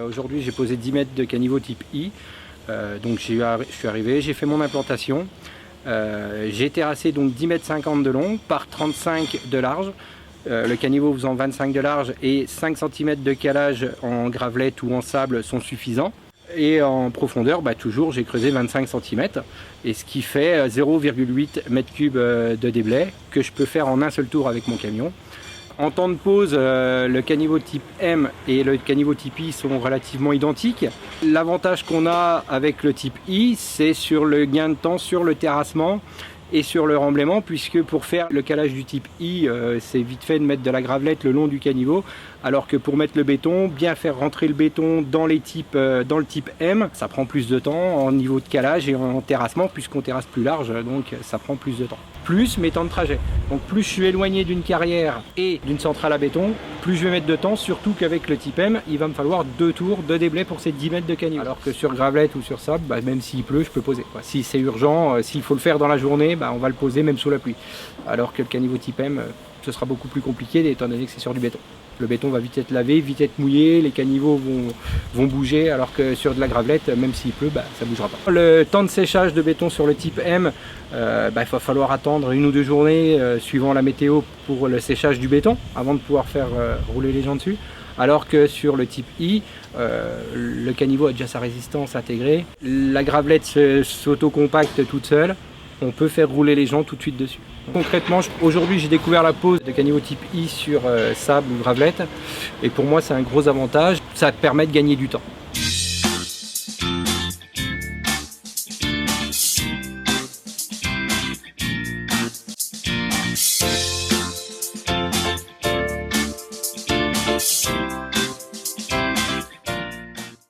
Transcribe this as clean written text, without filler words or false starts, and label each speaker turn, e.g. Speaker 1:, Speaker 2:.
Speaker 1: Aujourd'hui, j'ai posé 10 mètres de caniveau type I. Donc je suis arrivé, j'ai fait mon implantation. J'ai terrassé donc 10,50 m de long par 35 de large. Le caniveau faisant 25 de large et 5 cm de calage en gravelette ou en sable sont suffisants. Et en profondeur, toujours j'ai creusé 25 cm, et ce qui fait 0,8 m3 de déblai que je peux faire en un seul tour avec mon camion. En temps de pose, le caniveau type M et le caniveau type I sont relativement identiques. L'avantage qu'on a avec le type I, c'est sur le gain de temps sur le terrassement et sur le remblaiement, puisque pour faire le calage du type I, c'est vite fait de mettre de la gravelette le long du caniveau, alors que pour mettre le béton, bien faire rentrer le béton dans le type M, ça prend plus de temps en niveau de calage et en terrassement, puisqu'on terrasse plus large, donc ça prend plus de temps. Plus mes temps de trajet. Donc plus je suis éloigné d'une carrière et d'une centrale à béton, plus je vais mettre de temps, surtout qu'avec le type M, il va me falloir 2 tours de déblai pour ces 10 mètres de caniveau. Alors que sur gravelette ou sur sable, même s'il pleut, je peux poser. Si c'est urgent, s'il faut le faire dans la journée, on va le poser même sous la pluie. Alors que le caniveau type M, ce sera beaucoup plus compliqué étant donné que c'est sur du béton. Le béton va vite être lavé, vite être mouillé, les caniveaux vont bouger, alors que sur de la gravelette, même s'il pleut, ça ne bougera pas. Le temps de séchage de béton sur le type M, il va falloir attendre 1 ou 2 journées suivant la météo pour le séchage du béton, avant de pouvoir faire rouler les gens dessus. Alors que sur le type I, le caniveau a déjà sa résistance intégrée. La gravelette s'auto-compacte toute seule. On peut faire rouler les gens tout de suite dessus. Concrètement, aujourd'hui j'ai découvert la pose de caniveau type I sur sable ou gravelette, et pour moi c'est un gros avantage, ça permet de gagner du temps.